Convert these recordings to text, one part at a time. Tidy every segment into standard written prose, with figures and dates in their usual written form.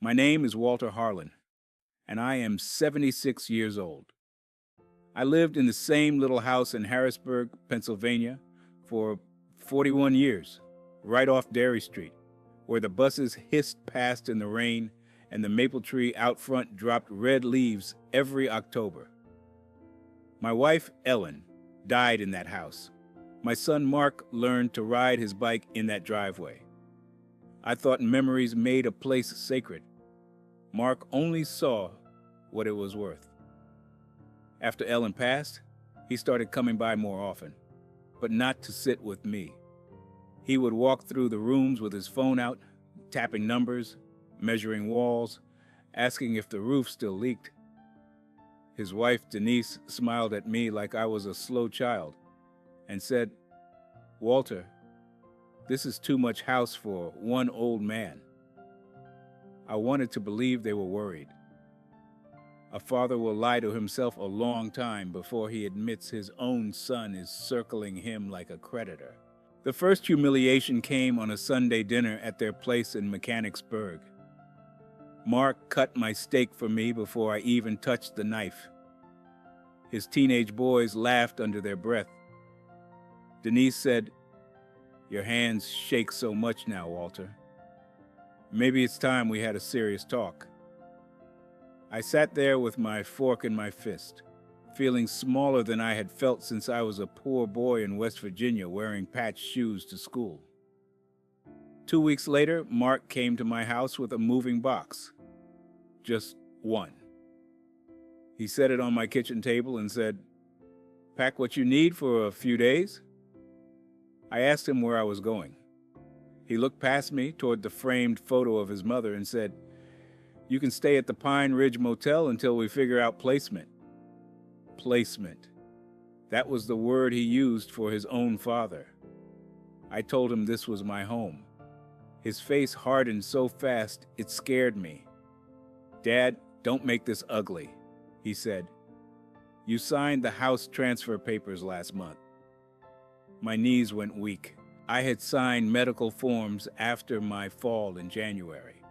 My name is Walter Harlan, and I am 76 years old. I lived in the same little house in Harrisburg, Pennsylvania, for 41 years, right off Dairy Street, where the buses hissed past in the rain and the maple tree out front dropped red leaves every October. My wife, Ellen, died in that house. My son, Mark, learned to ride his bike in that driveway. I thought memories made a place sacred. Mark only saw what it was worth. After Ellen passed, he started coming by more often, but not to sit with me. He would walk through the rooms with his phone out, tapping numbers, measuring walls, asking if the roof still leaked. His wife, Denise, smiled at me like I was a slow child and said, "Walter, this is too much house for one old man." I wanted to believe they were worried. A father will lie to himself a long time before he admits his own son is circling him like a creditor. The first humiliation came on a Sunday dinner at their place in Mechanicsburg. Mark cut my steak for me before I even touched the knife. His teenage boys laughed under their breath. Denise said, "Your hands shake so much now, Walter. Maybe it's time we had a serious talk." I sat there with my fork in my fist, feeling smaller than I had felt since I was a poor boy in West Virginia wearing patched shoes to school. 2 weeks later, Mark came to my house with a moving box. Just one. He set it on my kitchen table and said, "Pack what you need for a few days?" I asked him where I was going. He looked past me toward the framed photo of his mother and said, "You can stay at the Pine Ridge Motel until we figure out placement." Placement. That was the word he used for his own father. I told him this was my home. His face hardened so fast it scared me. "Dad, don't make this ugly," he said. "You signed the house transfer papers last month." My knees went weak. I had signed medical forms after my fall in January.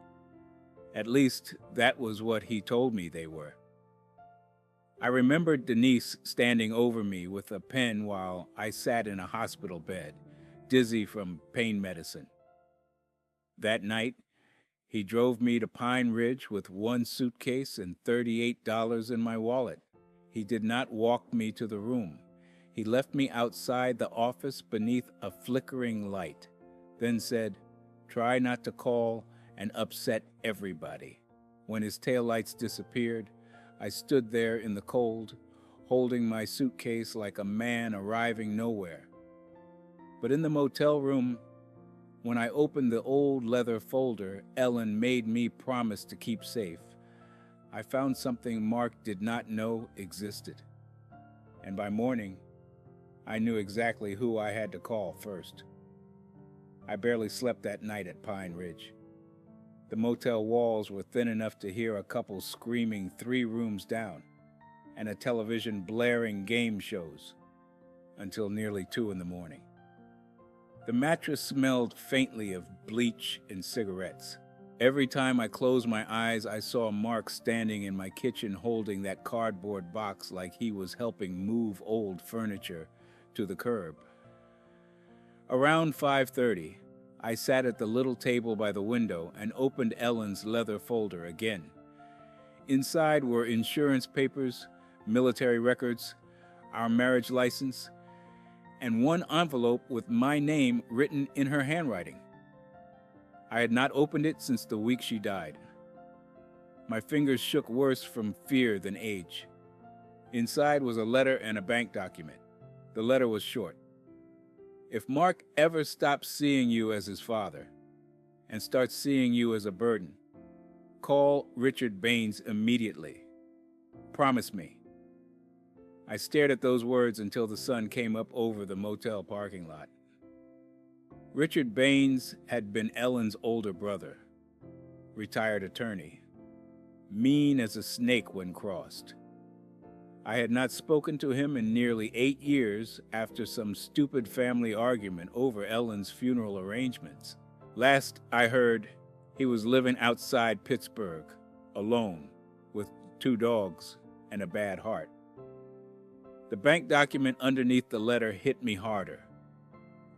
At least that was what he told me they were. I remembered Denise standing over me with a pen while I sat in a hospital bed, dizzy from pain medicine. That night, he drove me to Pine Ridge with one suitcase and $38 in my wallet. He did not walk me to the room. He left me outside the office beneath a flickering light, then said, "Try not to call and upset everybody." When his taillights disappeared, I stood there in the cold, holding my suitcase like a man arriving nowhere. But in the motel room, when I opened the old leather folder Ellen made me promise to keep safe, I found something Mark did not know existed. And by morning, I knew exactly who I had to call first. I barely slept that night at Pine Ridge. The motel walls were thin enough to hear a couple screaming 3 rooms down, and a television blaring game shows, until nearly 2 in the morning. The mattress smelled faintly of bleach and cigarettes. Every time I closed my eyes, I saw Mark standing in my kitchen holding that cardboard box like he was helping move old furniture to the curb. Around 5:30, I sat at the little table by the window and opened Ellen's leather folder again. Inside were insurance papers, military records, our marriage license, and one envelope with my name written in her handwriting. I had not opened it since the week she died. My fingers shook worse from fear than age. Inside was a letter and a bank document. The letter was short. "If Mark ever stops seeing you as his father and starts seeing you as a burden, call Richard Baines immediately. Promise me." I stared at those words until the sun came up over the motel parking lot. Richard Baines had been Ellen's older brother, retired attorney, mean as a snake when crossed. I had not spoken to him in nearly 8 years after some stupid family argument over Ellen's funeral arrangements. Last I heard, He was living outside Pittsburgh, alone, with 2 dogs and a bad heart. The bank document underneath the letter hit me harder.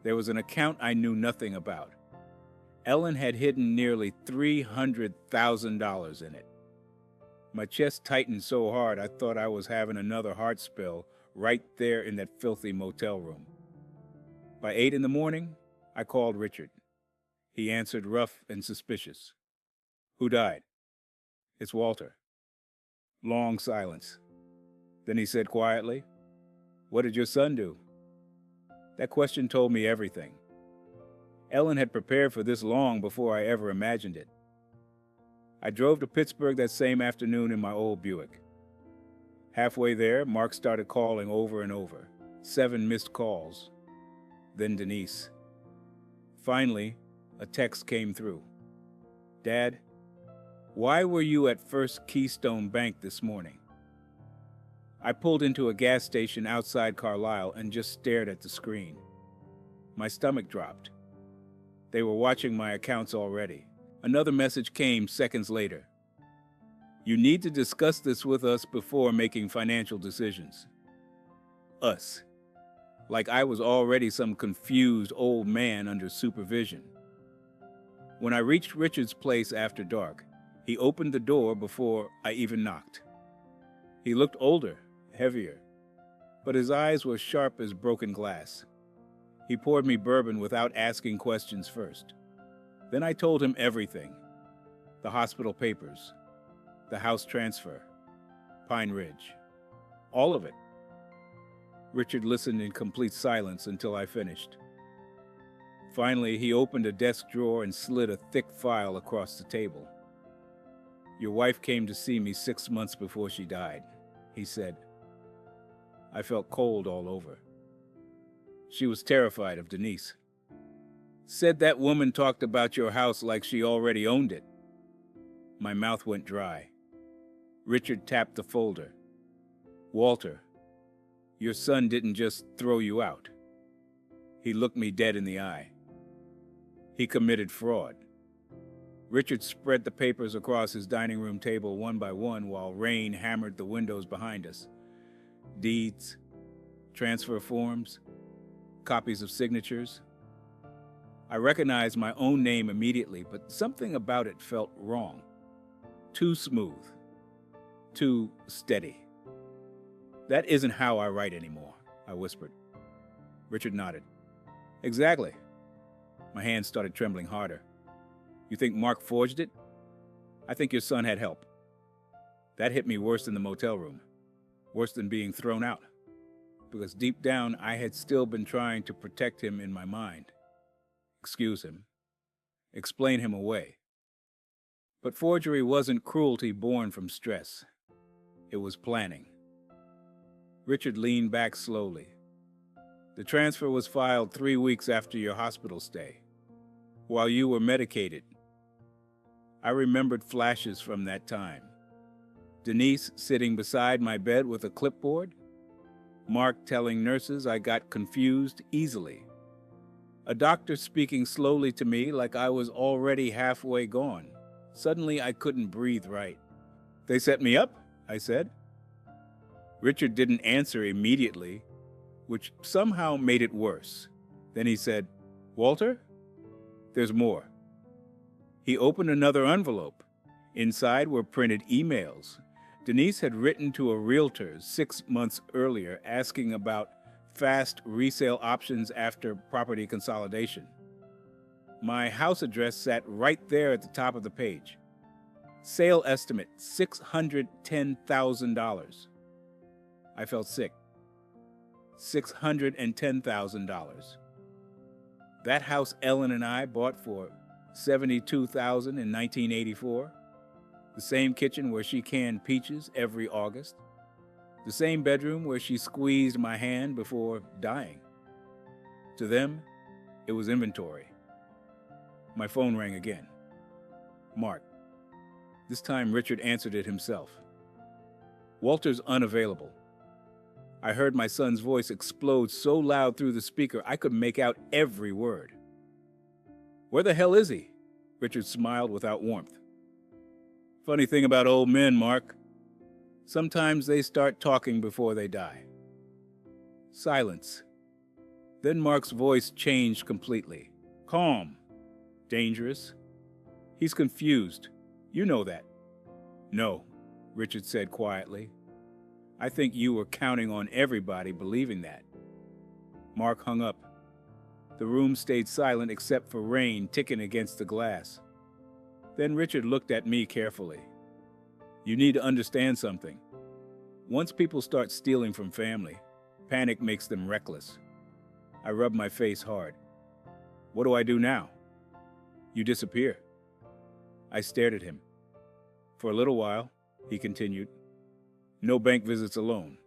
There was an account I knew nothing about. Ellen had hidden nearly $300,000 in it. My chest tightened so hard I thought I was having another heart spill right there in that filthy motel room. By 8 in the morning, I called Richard. He answered rough and suspicious. "Who died?" "It's Walter." Long silence. Then he said quietly, "What did your son do?" That question told me everything. Ellen had prepared for this long before I ever imagined it. I drove to Pittsburgh that same afternoon in my old Buick. Halfway there, Mark started calling over and over. 7 missed calls. Then Denise. Finally, a text came through. "Dad, why were you at First Keystone Bank this morning?" I pulled into a gas station outside Carlisle and just stared at the screen. My stomach dropped. They were watching my accounts already. Another message came seconds later. "You need to discuss this with us before making financial decisions." Us. Like I was already some confused old man under supervision. When I reached Richard's place after dark, he opened the door before I even knocked. He looked older, heavier, but his eyes were sharp as broken glass. He poured me bourbon without asking questions first. Then I told him everything. The hospital papers, the house transfer, Pine Ridge, all of it. Richard listened in complete silence until I finished. Finally, he opened a desk drawer and slid a thick file across the table. "Your wife came to see me 6 months before she died," he said. I felt cold all over. She was terrified of Denise. "Said that woman talked about your house like she already owned it." My mouth went dry. Richard tapped the folder. "Walter, your son didn't just throw you out." He looked me dead in the eye. He committed fraud. Richard spread the papers across his dining room table one by one while rain hammered the windows behind us. Deeds, transfer forms, copies of signatures. I recognized my own name immediately, but something about it felt wrong. Too smooth. Too steady. "That isn't how I write anymore," I whispered. Richard nodded. "Exactly." My hands started trembling harder. "You think Mark forged it?" "I think your son had help." That hit me worse than the motel room. Worse than being thrown out. Because deep down, I had still been trying to protect him in my mind. Excuse him. Explain him away. But forgery wasn't cruelty born from stress. It was planning. Richard leaned back slowly. "The transfer was filed 3 weeks after your hospital stay, while you were medicated." I remembered flashes from that time. Denise sitting beside my bed with a clipboard. Mark telling nurses I got confused easily. A doctor speaking slowly to me like I was already halfway gone. Suddenly I couldn't breathe right. "They set me up?" I said. Richard didn't answer immediately, which somehow made it worse. Then he said, "Walter, there's more." He opened another envelope. Inside were printed emails. Denise had written to a realtor 6 months earlier asking about fast resale options after property consolidation. My house address sat right there at the top of the page. Sale estimate, $610,000. I felt sick. $610,000. That house Ellen and I bought for $72,000 in 1984. The same kitchen where she canned peaches every August. The same bedroom where she squeezed my hand before dying. To them, it was inventory. My phone rang again. Mark. This time Richard answered it himself. "Walter's unavailable." I heard my son's voice explode so loud through the speaker I could make out every word. "Where the hell is he?" Richard smiled without warmth. Funny thing about old men, Mark. Sometimes they start talking before they die. Silence. Then Mark's voice changed completely. Calm. Dangerous. He's confused. You know that. No, Richard said quietly. I think you were counting on everybody believing that. Mark hung up. The room stayed silent except for rain ticking against the glass. Then Richard looked at me carefully. You need to understand something. Once people start stealing from family, panic makes them reckless. I rubbed my face hard. What do I do now? You disappear. I stared at him. For a little while, he continued. No bank visits alone.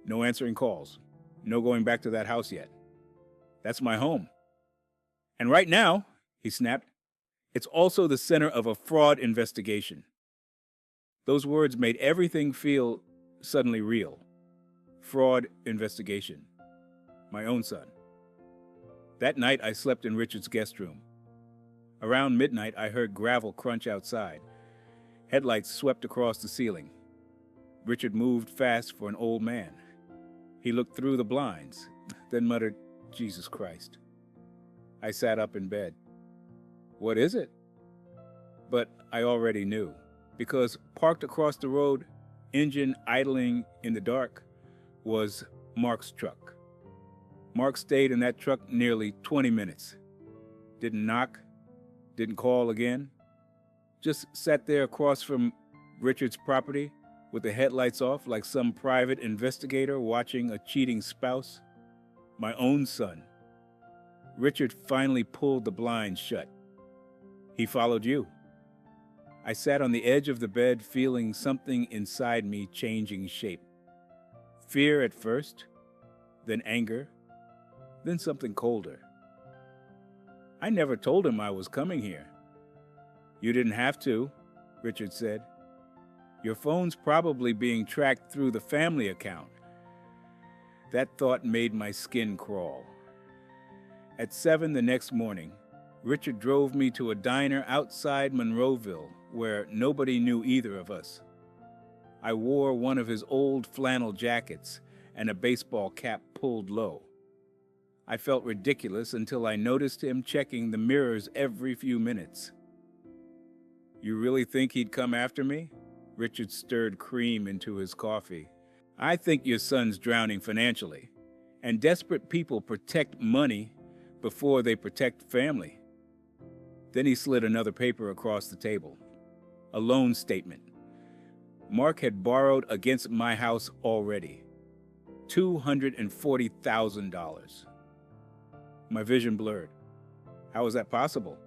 No answering calls. No going back to that house yet. That's my home. And right now, he snapped, it's also the center of a fraud investigation. Those words made everything feel suddenly real. Fraud investigation. My own son. That night, I slept in Richard's guest room. Around midnight, I heard gravel crunch outside. Headlights swept across the ceiling. Richard moved fast for an old man. He looked through the blinds, then muttered, Jesus Christ. I sat up in bed. What is it? But I already knew, because parked across the road, engine idling in the dark, was Mark's truck. Mark stayed in that truck nearly 20 minutes. Didn't knock, didn't call again. Just sat there across from Richard's property with the headlights off like some private investigator watching a cheating spouse. My own son. Richard finally pulled the blinds shut. He followed you. I sat on the edge of the bed feeling something inside me changing shape. Fear at first, then anger, then something colder. I never told him I was coming here. You didn't have to, Richard said. Your phone's probably being tracked through the family account. That thought made my skin crawl. At 7 the next morning, Richard drove me to a diner outside Monroeville where nobody knew either of us. I wore one of his old flannel jackets and a baseball cap pulled low. I felt ridiculous until I noticed him checking the mirrors every few minutes. You really think he'd come after me? Richard stirred cream into his coffee. I think your son's drowning financially, and desperate people protect money before they protect family. Then he slid another paper across the table. A loan statement. Mark had borrowed against my house already. $240,000. My vision blurred. How was that possible?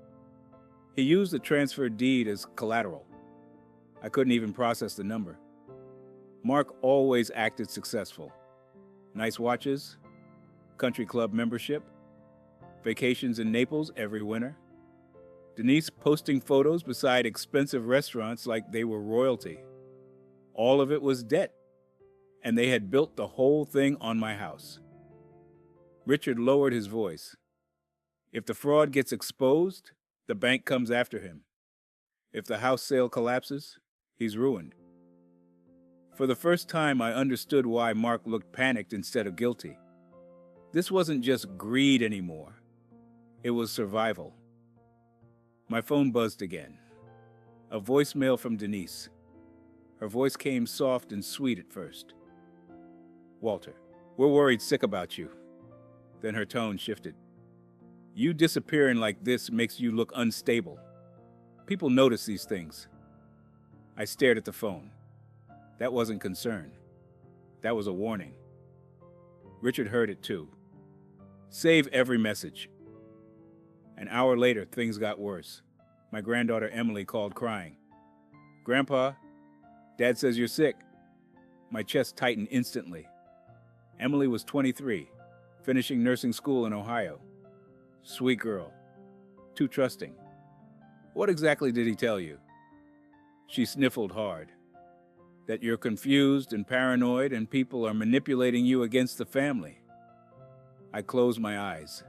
He used the transfer deed as collateral. I couldn't even process the number. Mark always acted successful. Nice watches, country club membership, vacations in Naples every winter. Denise posting photos beside expensive restaurants like they were royalty. All of it was debt, and they had built the whole thing on my house. Richard lowered his voice. If the fraud gets exposed, the bank comes after him. If the house sale collapses, he's ruined. For the first time, I understood why Mark looked panicked instead of guilty. This wasn't just greed anymore. It was survival. My phone buzzed again. A voicemail from Denise. Her voice came soft and sweet at first. Walter, we're worried sick about you. Then her tone shifted. You disappearing like this makes you look unstable. People notice these things. I stared at the phone. That wasn't concern. That was a warning. Richard heard it too. Save every message. An hour later, things got worse. My granddaughter Emily called crying. Grandpa, Dad says you're sick. My chest tightened instantly. Emily was 23, finishing nursing school in Ohio. Sweet girl. Too trusting. What exactly did he tell you? She sniffled hard. That you're confused and paranoid and people are manipulating you against the family. I closed my eyes.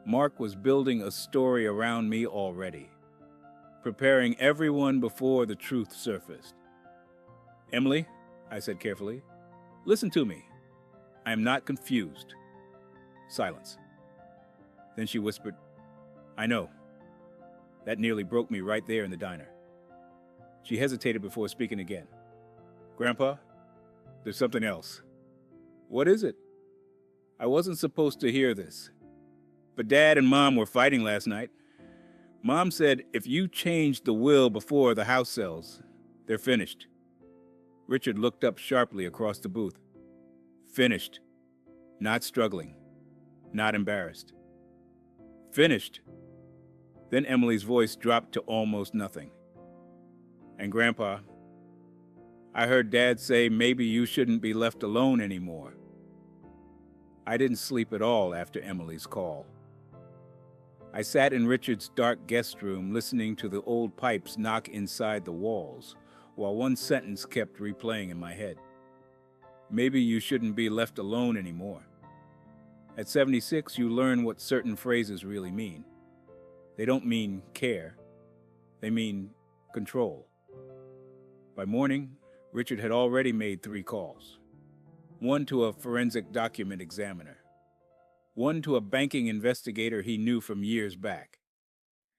Mark was building a story around me already. preparing everyone before the truth surfaced. "Emily," I said carefully, "listen to me. I am not confused." Silence. Then she whispered, "I know." That nearly broke me right there in the diner. She hesitated before speaking again. "Grandpa, there's something else." "What is it?" "I wasn't supposed to hear this, but Dad and Mom were fighting last night. Mom said if you change the will before the house sells, they're finished." Richard looked up sharply across the booth. "Finished. Not struggling. Not embarrassed. Finished." Then Emily's voice dropped to almost nothing. "And Grandpa, I heard Dad say maybe you shouldn't be left alone anymore." I didn't sleep at all after Emily's call. I sat in Richard's dark guest room listening to the old pipes knock inside the walls, while one sentence kept replaying in my head. Maybe you shouldn't be left alone anymore. At 76, you learn what certain phrases really mean. They don't mean care. They mean control. By morning, Richard had already made 3 calls. One to a forensic document examiner. One to a banking investigator he knew from years back.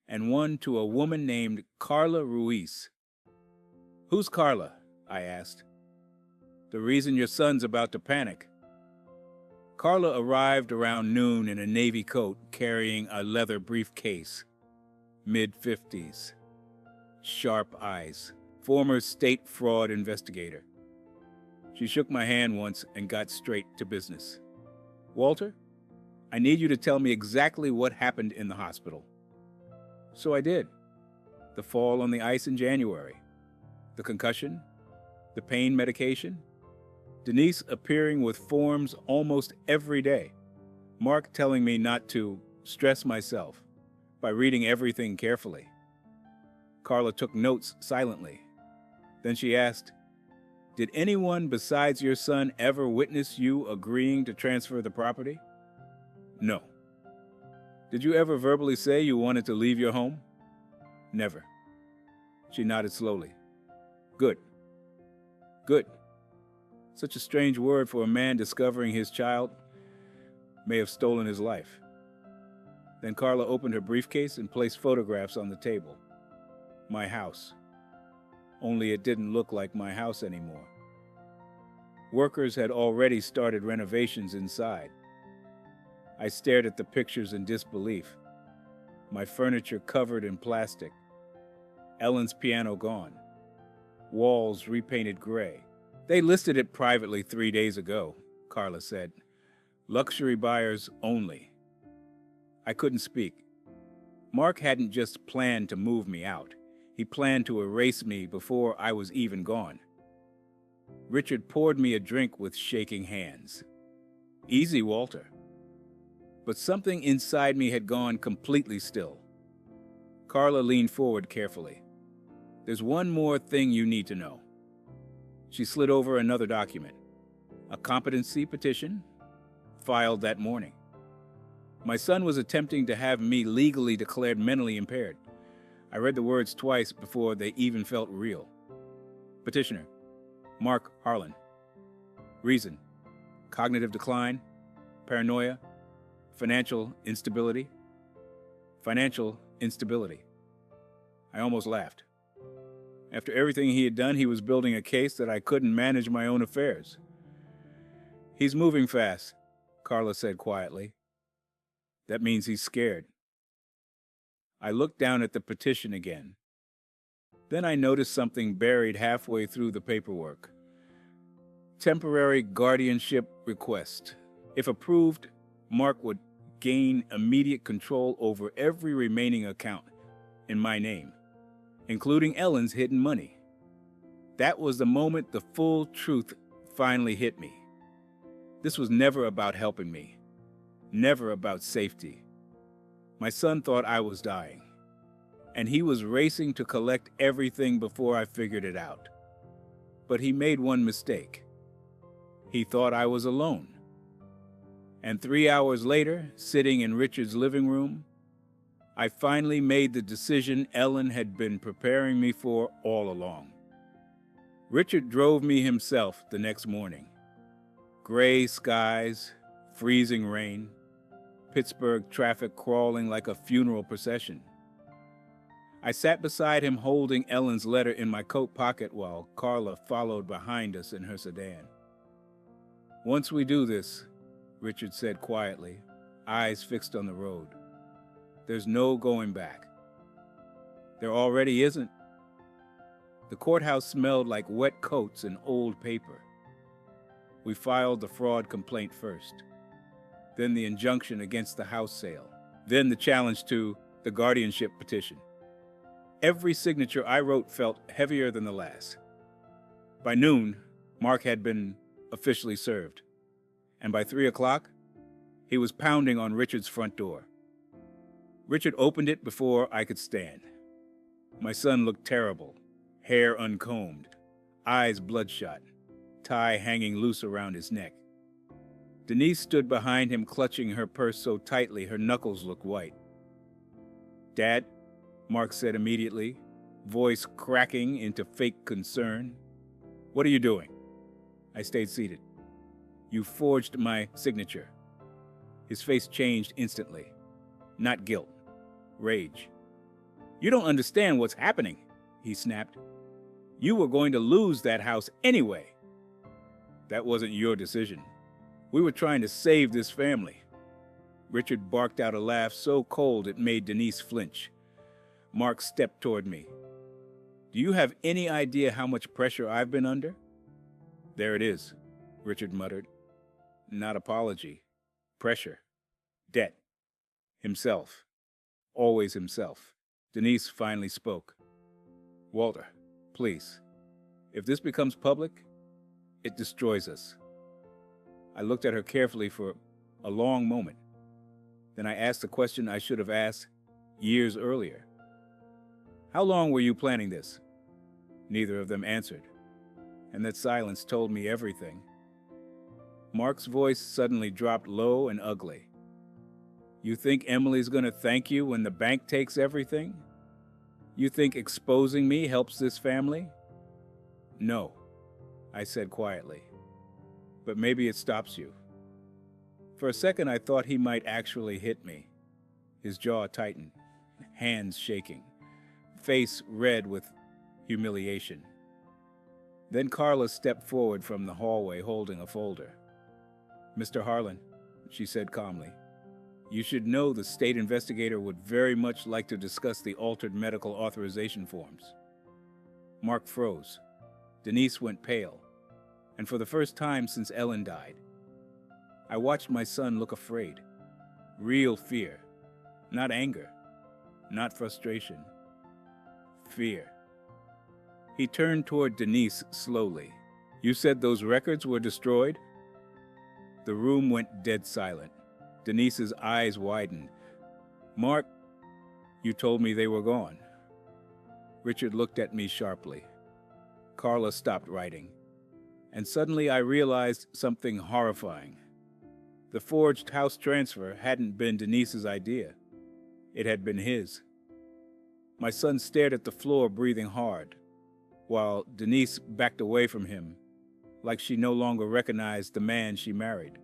And one to a woman named Carla Ruiz. "Who's Carla?" I asked. "The reason your son's about to panic." Carla arrived around noon in a navy coat carrying a leather briefcase. Mid-50s. Sharp eyes. Former state fraud investigator. She shook my hand once and got straight to business. "Walter, I need you to tell me exactly what happened in the hospital." So I did. The fall on the ice in January. The concussion. The pain medication. Denise appearing with forms almost every day. Mark telling me not to stress myself by reading everything carefully. Carla took notes silently. Then she asked, "Did anyone besides your son ever witness you agreeing to transfer the property?" "No." "Did you ever verbally say you wanted to leave your home?" "Never." She nodded slowly. "Good. Good." Such a strange word for a man discovering his child may have stolen his life. Then Carla opened her briefcase and placed photographs on the table. My house. Only it didn't look like my house anymore. Workers had already started renovations inside. I stared at the pictures in disbelief. My furniture covered in plastic. Ellen's piano gone. Walls repainted gray. "They listed it privately 3 days ago," Carla said. "Luxury buyers only." I couldn't speak. Mark hadn't just planned to move me out. He planned to erase me before I was even gone. Richard poured me a drink with shaking hands. "Easy, Walter." But something inside me had gone completely still. Carla leaned forward carefully. "There's one more thing you need to know." She slid over another document. A competency petition, filed that morning. My son was attempting to have me legally declared mentally impaired. I read the words twice before they even felt real. Petitioner, Mark Harlan. Reason, cognitive decline, paranoia, financial instability. Financial instability. I almost laughed. After everything he had done, he was building a case that I couldn't manage my own affairs. "He's moving fast," Carla said quietly. "That means he's scared." I looked down at the petition again. Then I noticed something buried halfway through the paperwork. Temporary guardianship request. If approved, Mark would gain immediate control over every remaining account in my name, including Ellen's hidden money. That was the moment the full truth finally hit me. This was never about helping me, never about safety. My son thought I was dying, and he was racing to collect everything before I figured it out. But he made one mistake. He thought I was alone. And 3 hours later, sitting in Richard's living room, I finally made the decision Ellen had been preparing me for all along. Richard drove me himself the next morning. Gray skies, freezing rain, Pittsburgh traffic crawling like a funeral procession. I sat beside him holding Ellen's letter in my coat pocket while Carla followed behind us in her sedan. "Once we do this," Richard said quietly, eyes fixed on the road, "there's no going back." There already isn't. The courthouse smelled like wet coats and old paper. We filed the fraud complaint first, then the injunction against the house sale, then the challenge to the guardianship petition. Every signature I wrote felt heavier than the last. By noon, Mark had been officially served, and by 3 o'clock, he was pounding on Richard's front door. Richard opened it before I could stand. My son looked terrible, hair uncombed, eyes bloodshot, tie hanging loose around his neck. Denise stood behind him, clutching her purse so tightly her knuckles looked white. "Dad," Mark said immediately, voice cracking into fake concern, "what are you doing?" I stayed seated. "You forged my signature." His face changed instantly. Not guilt, rage. "You don't understand what's happening," he snapped. "You were going to lose that house anyway." "That wasn't your decision. We were trying to save this family." Richard barked out a laugh so cold it made Denise flinch. Mark stepped toward me. "Do you have any idea how much pressure I've been under?" "There it is," Richard muttered. Not apology. Pressure. Debt. Himself. Always himself. Denise finally spoke. "Walter, please. If this becomes public, it destroys us." I looked at her carefully for a long moment. Then I asked the question I should have asked years earlier. "How long were you planning this?" Neither of them answered, and that silence told me everything. Mark's voice suddenly dropped low and ugly. "You think Emily's going to thank you when the bank takes everything? You think exposing me helps this family?" "No," I said quietly. "But maybe it stops you." For a second I thought he might actually hit me. His jaw tightened, hands shaking, face red with humiliation. Then Carla stepped forward from the hallway holding a folder. "Mr. Harlan," she said calmly, "you should know the state investigator would very much like to discuss the altered medical authorization forms." Mark froze. Denise went pale, and for the first time since Ellen died, I watched my son look afraid. Real fear. Not anger. Not frustration. Fear. He turned toward Denise slowly. "You said those records were destroyed?" The room went dead silent. Denise's eyes widened. "Mark, you told me they were gone." Richard looked at me sharply. Carla stopped writing, and suddenly I realized something horrifying. The forged house transfer hadn't been Denise's idea. It had been his. My son stared at the floor, breathing hard, while Denise backed away from him, like she no longer recognized the man she married.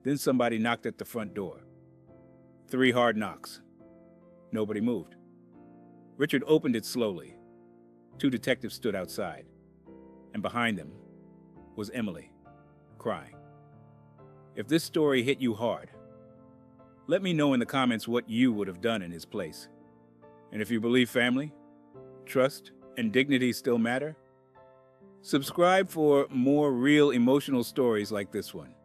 Then somebody knocked at the front door. 3 hard knocks. Nobody moved. Richard opened it slowly. 2 detectives stood outside, and behind them was Emily, crying. If this story hit you hard, let me know in the comments what you would have done in his place. And if you believe family, trust, and dignity still matter, subscribe for more real emotional stories like this one.